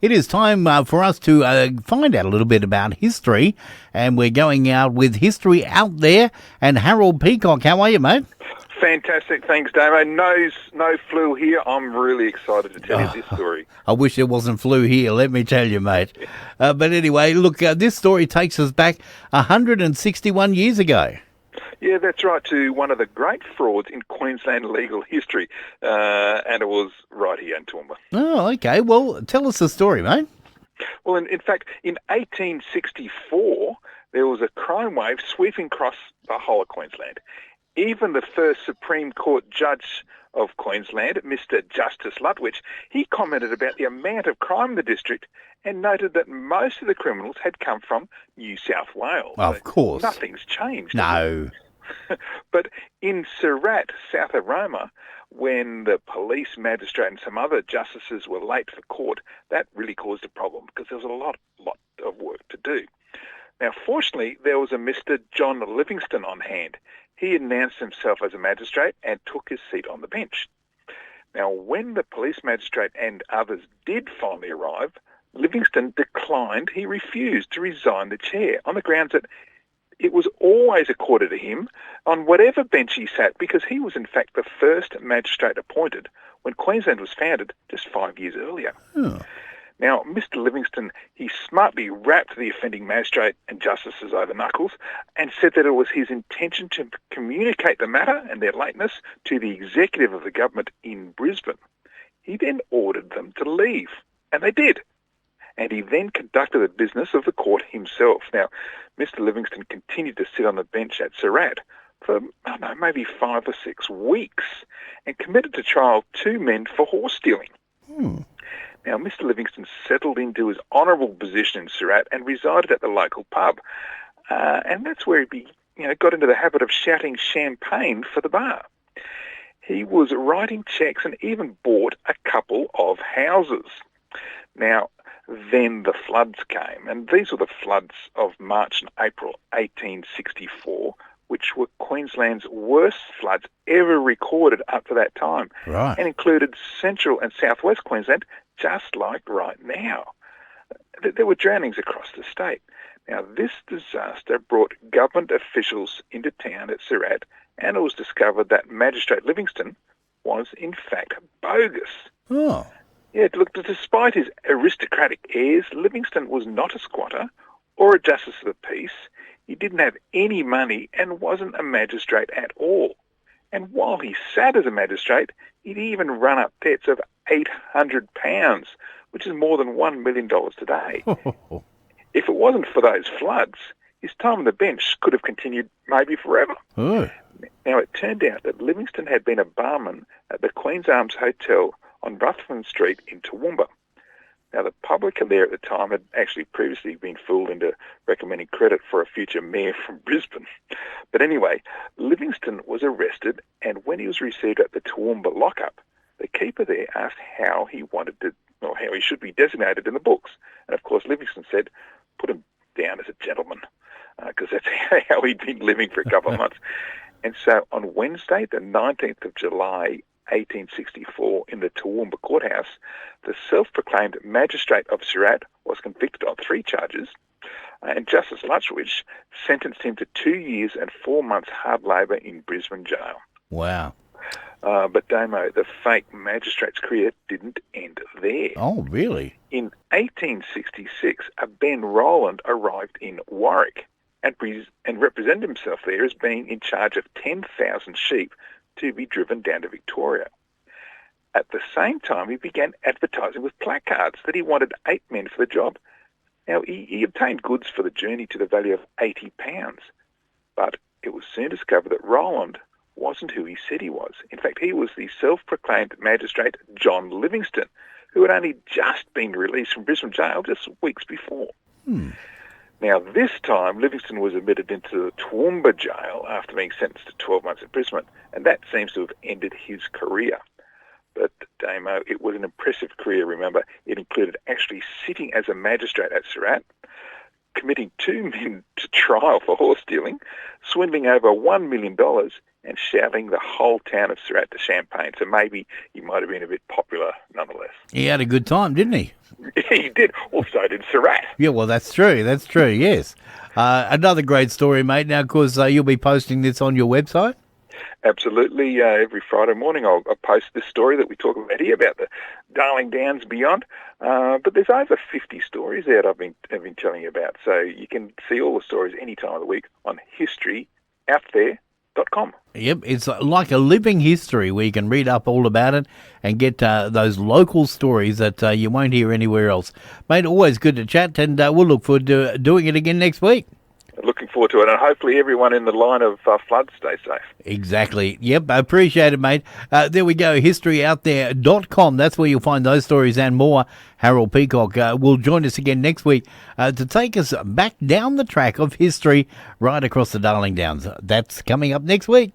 It is time for us to find out a little bit about history, and we're going out with History Out There. And Harold Peacock, how are you, mate? Fantastic, thanks, Damo. No flu here. I'm really excited to tell you this story. I wish there wasn't flu here, let me tell you, mate. But anyway, look, this story takes us back 161 years ago. Yeah, that's right, to one of the great frauds in Queensland legal history, and it was right here in Toowoomba. Oh, okay. Well, tell us the story, mate. Well, in fact, in 1864, there was a crime wave sweeping across the whole of Queensland. Even the first Supreme Court judge of Queensland, Mr. Justice Lutwich, he commented about the amount of crime in the district and noted that most of the criminals had come from New South Wales. Of course. Nothing's changed. No. But in Surat, south of Roma, when the police, magistrate and some other justices were late for court, that really caused a problem because there was a lot of work to do. Now, fortunately, there was a Mr. John Livingston on hand. He announced himself as a magistrate and took his seat on the bench. Now, when the police magistrate and others did finally arrive, Livingston declined. He refused to resign the chair on the grounds that it was always accorded to him on whatever bench he sat, because he was in fact the first magistrate appointed when Queensland was founded just 5 years earlier. Oh. Now, Mr. Livingston, he smartly rapped the offending magistrate and justices over knuckles and said that it was his intention to communicate the matter and their lateness to the executive of the government in Brisbane. He then ordered them to leave, and they did. And he then conducted the business of the court himself. Now, Mr. Livingston continued to sit on the bench at Surat for, maybe 5 or 6 weeks and committed to trial 2 men for horse stealing. Now, Mr. Livingston settled into his honourable position in Surat and resided at the local pub. And that's where he got into the habit of shouting champagne for the bar. He was writing cheques and even bought a couple of houses. Now, then the floods came, and these were the floods of March and April 1864, which were Queensland's worst floods ever recorded up to that time, Right. and included central and southwest Queensland, just like right now. There were drownings across the state. Now, this disaster brought government officials into town at Surat, and it was discovered that Magistrate Livingston was, in fact, bogus. Oh. Yeah, look, despite his aristocratic airs, Livingston was not a squatter or a justice of the peace. He didn't have any money and wasn't a magistrate at all. And while he sat as a magistrate, he'd even run up debts of £800, which is more than $1 million today. If it wasn't for those floods, his time on the bench could have continued maybe forever. Oh. Now, it turned out that Livingston had been a barman at the Queen's Arms Hotel on Ruthven Street in Toowoomba. Now, the public there at the time had actually previously been fooled into recommending credit for a future mayor from Brisbane. But anyway, Livingston was arrested, and when he was received at the Toowoomba lockup, the keeper there asked how he wanted to, or how he should be designated in the books. And of course, Livingston said, put him down as a gentleman, because that's how he'd been living for a couple of months. And so on Wednesday, the 19th of July, 1864, in the Toowoomba courthouse, the self-proclaimed magistrate of Surat was convicted of 3 charges, and Justice Lutwich sentenced him to 2 years and 4 months hard labour in Brisbane jail. Wow. But Damo, the fake magistrate's career didn't end there. Oh, really? In 1866, a Ben Rowland arrived in Warwick and represented himself there as being in charge of 10,000 sheep to be driven down to Victoria. At the same time, he began advertising with placards that he wanted 8 men for the job. Now, he obtained goods for the journey to the value of £80, but it was soon discovered that Rowland wasn't who he said he was. In fact, he was the self-proclaimed magistrate John Livingston, who had only just been released from Brisbane jail just weeks before. Now, this time, Livingston was admitted into the Toowoomba jail after being sentenced to 12 months imprisonment, and that seems to have ended his career. But, Damo, it was an impressive career, remember. It included actually sitting as a magistrate at Surat, committing 2 men to trial for horse stealing, swindling over $1 million, and shouting the whole town of Surat to champagne. So maybe he might have been a bit popular nonetheless. He had a good time, didn't he? He did. Also did Surat. Yeah, well, that's true. That's true, yes. Another great story, mate. Now, of course, you'll be posting this on your website. Absolutely. Every Friday morning I'll post this story that we talk about here about the Darling Downs beyond. But there's over 50 stories out I've been telling you about. So you can see all the stories any time of the week on historyouthere.com. Yep, it's like a living history where you can read up all about it and get those local stories that you won't hear anywhere else. Mate, always good to chat, and we'll look forward to doing it again next week. Looking forward to it, and hopefully everyone in the line of floods stays safe. Exactly. Yep, I appreciate it, mate. There we go, historyouthere.com. That's where you'll find those stories and more. Harold Peacock will join us again next week to take us back down the track of history right across the Darling Downs. That's coming up next week.